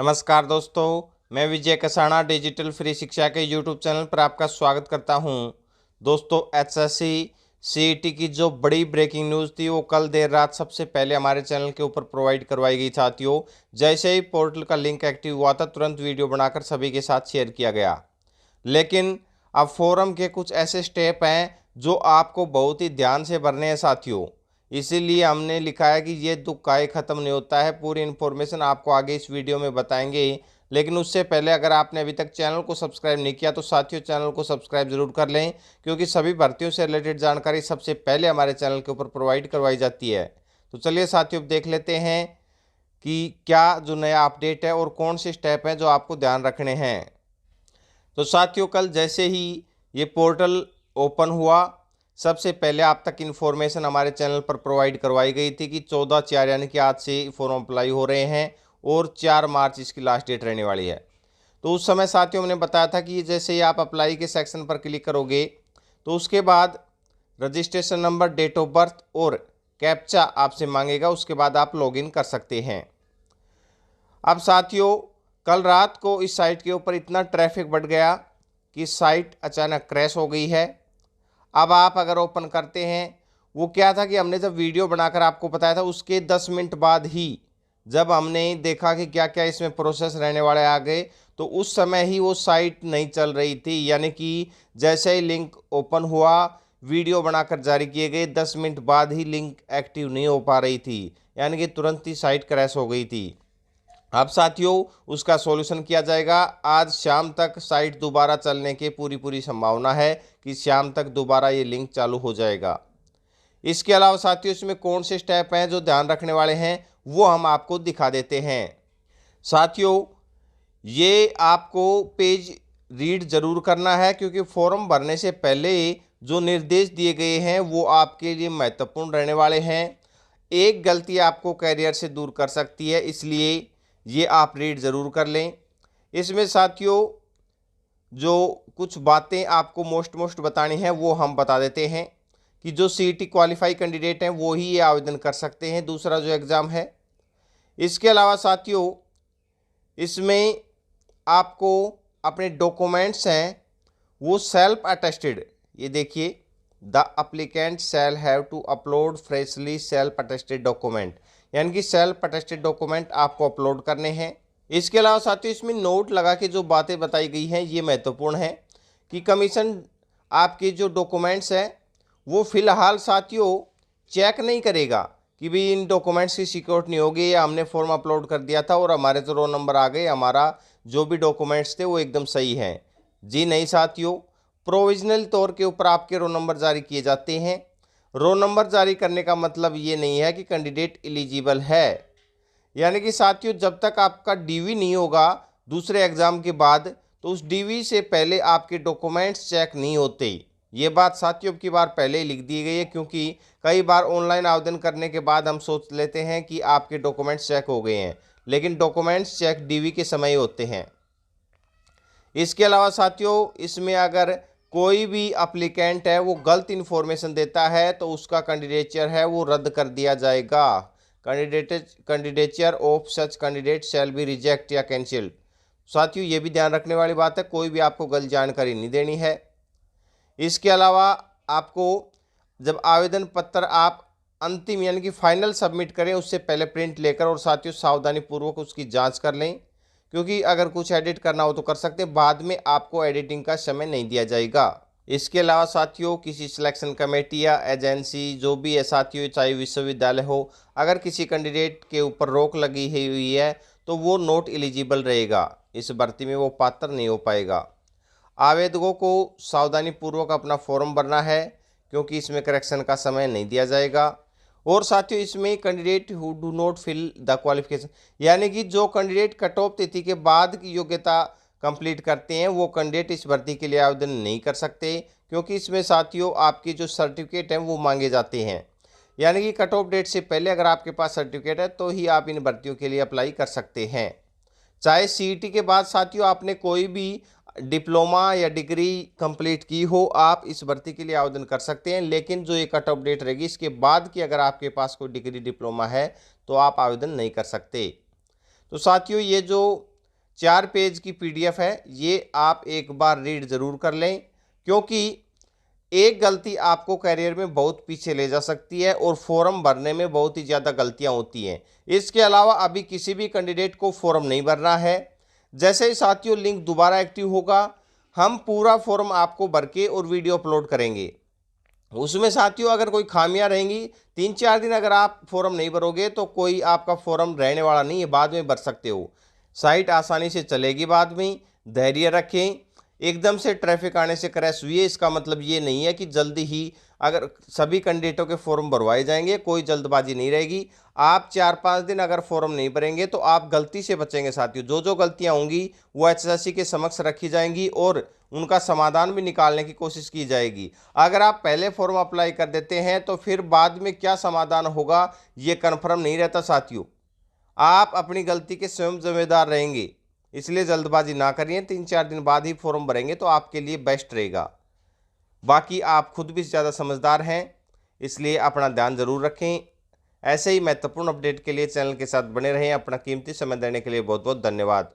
नमस्कार दोस्तों, मैं विजय कसाना डिजिटल फ्री शिक्षा के यूट्यूब चैनल पर आपका स्वागत करता हूं। दोस्तों, एचएससी सीईटी की जो बड़ी ब्रेकिंग न्यूज़ थी वो कल देर रात सबसे पहले हमारे चैनल के ऊपर प्रोवाइड करवाई गई। साथियों, जैसे ही पोर्टल का लिंक एक्टिव हुआ था तुरंत वीडियो बनाकर सभी के साथ शेयर किया गया। लेकिन अब फोरम के कुछ ऐसे स्टेप हैं जो आपको बहुत ही ध्यान से भरने हैं साथियों। इसीलिए हमने लिखा है कि ये दुख ख़त्म नहीं होता है। पूरी इन्फॉर्मेशन आपको आगे इस वीडियो में बताएंगे। लेकिन उससे पहले अगर आपने अभी तक चैनल को सब्सक्राइब नहीं किया तो साथियों चैनल को सब्सक्राइब जरूर कर लें, क्योंकि सभी भर्तियों से रिलेटेड जानकारी सबसे पहले हमारे चैनल के ऊपर प्रोवाइड करवाई जाती है। तो चलिए साथियों, देख लेते हैं कि क्या जो नया अपडेट है और कौन से स्टेप हैं जो आपको ध्यान रखने हैं। तो साथियों, कल जैसे ही ये पोर्टल ओपन हुआ, सबसे पहले आप तक इन्फॉर्मेशन हमारे चैनल पर प्रोवाइड करवाई गई थी कि 14/4 यानी कि आज से फॉर्म अप्लाई हो रहे हैं और 4 मार्च इसकी लास्ट डेट रहने वाली है। तो उस समय साथियों हमने बताया था कि जैसे ही आप अप्लाई के सेक्शन पर क्लिक करोगे तो उसके बाद registration number, date of birth और कैप्चा आपसे मांगेगा। उसके बाद आप लॉगिन कर सकते हैं। अब साथियों, कल रात को इस साइट के ऊपर इतना ट्रैफिक बढ़ गया कि साइट अचानक क्रैश हो गई है। अब आप अगर ओपन करते हैं, वो क्या था कि हमने जब वीडियो बनाकर आपको बताया था उसके 10 मिनट बाद ही जब हमने देखा कि क्या क्या इसमें प्रोसेस रहने वाले आ गए, तो उस समय ही वो साइट नहीं चल रही थी। यानी कि जैसे ही लिंक ओपन हुआ, वीडियो बनाकर जारी किए गए 10 मिनट बाद ही लिंक एक्टिव नहीं हो पा रही थी, यानी कि तुरंत ही साइट क्रैश हो गई थी। अब साथियों, उसका सॉल्यूशन किया जाएगा। आज शाम तक साइट दोबारा चलने की पूरी संभावना है कि शाम तक दोबारा ये लिंक चालू हो जाएगा। इसके अलावा साथियों, इसमें कौन से स्टेप हैं जो ध्यान रखने वाले हैं वो हम आपको दिखा देते हैं। साथियों, ये आपको पेज रीड जरूर करना है, क्योंकि फॉर्म भरने से पहले जो निर्देश दिए गए हैं वो आपके लिए महत्वपूर्ण रहने वाले हैं। एक गलती आपको कैरियर से दूर कर सकती है, इसलिए ये आप रीड ज़रूर कर लें। इसमें साथियों जो कुछ बातें आपको मोस्ट बतानी है वो हम बता देते हैं कि जो सीईटी क्वालिफाई कैंडिडेट हैं वो ही ये आवेदन कर सकते हैं, दूसरा जो एग्ज़ाम है। इसके अलावा साथियों, इसमें आपको अपने डॉक्यूमेंट्स हैं वो सेल्फ अटेस्टेड, ये देखिए, the applicant shall have to upload freshly self attested document, यानी कि सेल्फ अटेस्टेड डॉक्यूमेंट आपको अपलोड करने हैं। इसके अलावा साथियों, इसमें नोट लगा के जो बातें बताई गई हैं ये महत्वपूर्ण है कि कमीशन आपके जो डॉक्यूमेंट्स हैं वो फ़िलहाल साथियों चेक नहीं करेगा कि भाई इन डॉक्यूमेंट्स की सिक्योरिटी नहीं होगी या हमने फॉर्म अपलोड कर दिया था और हमारे तो रोल नंबर आ गए, हमारा जो भी डॉक्यूमेंट्स थे वो एकदम सही हैं। जी नहीं साथियों, प्रोविजनल तौर के ऊपर आपके रोल नंबर जारी किए जाते हैं। रोल नंबर जारी करने का मतलब ये नहीं है कि कैंडिडेट एलिजिबल है। यानी कि साथियों, जब तक आपका डीवी नहीं होगा दूसरे एग्ज़ाम के बाद, तो उस डीवी से पहले आपके डॉक्यूमेंट्स चेक नहीं होते। ये बात साथियों की बार पहले ही लिख दी गई है, क्योंकि कई बार ऑनलाइन आवेदन करने के बाद हम सोच लेते हैं कि आपके डॉक्यूमेंट्स चेक हो गए हैं, लेकिन डॉक्यूमेंट्स चेक डीवी के समय होते हैं। इसके अलावा साथियों, इसमें अगर कोई भी एप्लीकेंट है वो गलत इन्फॉर्मेशन देता है तो उसका कैंडिडेचर है वो रद्द कर दिया जाएगा। Candidature of such candidate shall be reject या कैंसिल्ड। साथियों, ये भी ध्यान रखने वाली बात है, कोई भी आपको गलत जानकारी नहीं देनी है। इसके अलावा आपको जब आवेदन पत्र आप अंतिम यानी कि फाइनल सबमिट करें उससे पहले प्रिंट लेकर और साथियों सावधानी पूर्वक उसकी जांच कर लें, क्योंकि अगर कुछ एडिट करना हो तो कर सकते हैं, बाद में आपको एडिटिंग का समय नहीं दिया जाएगा। इसके अलावा साथियों, किसी सिलेक्शन कमेटी या एजेंसी जो भी है साथियों, चाहे विश्वविद्यालय हो, अगर किसी कैंडिडेट के ऊपर रोक लगी हुई है तो वो नॉट एलिजिबल रहेगा, इस भर्ती में वो पात्र नहीं हो पाएगा। आवेदकों को सावधानी पूर्वक अपना फॉर्म भरना है, क्योंकि इसमें करेक्शन का समय नहीं दिया जाएगा। और साथियों, इसमें candidate who do not fill the qualification, यानी कि जो कैंडिडेट कट ऑफ तिथि के बाद की योग्यता कंप्लीट करते हैं वो कैंडिडेट इस भर्ती के लिए आवेदन नहीं कर सकते, क्योंकि इसमें साथियों आपकी जो सर्टिफिकेट हैं वो मांगे जाते हैं। यानी कि कट ऑफ डेट से पहले अगर आपके पास सर्टिफिकेट है तो ही आप इन भर्तियों के लिए अप्लाई कर सकते हैं। चाहे सीईटी के बाद साथियों आपने कोई भी डिप्लोमा या डिग्री कंप्लीट की हो, आप इस भर्ती के लिए आवेदन कर सकते हैं। लेकिन जो ये कट ऑफ डेट रहेगी इसके बाद की अगर आपके पास कोई डिग्री डिप्लोमा है तो आप आवेदन नहीं कर सकते। तो साथियों, ये जो 4 पेज की PDF है, ये आप एक बार रीड ज़रूर कर लें, क्योंकि एक गलती आपको करियर में बहुत पीछे ले जा सकती है और फॉर्म भरने में बहुत ही ज़्यादा गलतियां होती हैं। इसके अलावा अभी किसी भी कैंडिडेट को फॉर्म नहीं भरना है। जैसे ही साथियों लिंक दोबारा एक्टिव होगा, हम पूरा फॉर्म आपको भर के और वीडियो अपलोड करेंगे। उसमें साथियों अगर कोई खामियां रहेंगी, 3-4 दिन अगर आप फॉर्म नहीं भरोगे तो कोई आपका फॉर्म रहने वाला नहीं है, बाद में भर सकते हो। साइट आसानी से चलेगी बाद में, धैर्य रखें। एकदम से ट्रैफिक आने से क्रैश हुई है, इसका मतलब ये नहीं है कि जल्दी ही अगर सभी कैंडिडेटों के फॉर्म भरवाए जाएंगे, कोई जल्दबाजी नहीं रहेगी। आप 4-5 दिन अगर फॉर्म नहीं भरेंगे तो आप गलती से बचेंगे साथियों। जो जो गलतियां होंगी वो HSSC के समक्ष रखी जाएंगी और उनका समाधान भी निकालने की कोशिश की जाएगी। अगर आप पहले फॉर्म अप्लाई कर देते हैं तो फिर बाद में क्या समाधान होगा ये कन्फर्म नहीं रहता साथियों। आप अपनी गलती के स्वयं जिम्मेदार रहेंगे, इसलिए जल्दबाजी ना करिए। 3-4 दिन बाद ही फॉर्म भरेंगे तो आपके लिए बेस्ट रहेगा। बाकी आप खुद भी ज़्यादा समझदार हैं, इसलिए अपना ध्यान ज़रूर रखें। ऐसे ही महत्वपूर्ण अपडेट के लिए चैनल के साथ बने रहें। अपना कीमती समय देने के लिए बहुत बहुत धन्यवाद।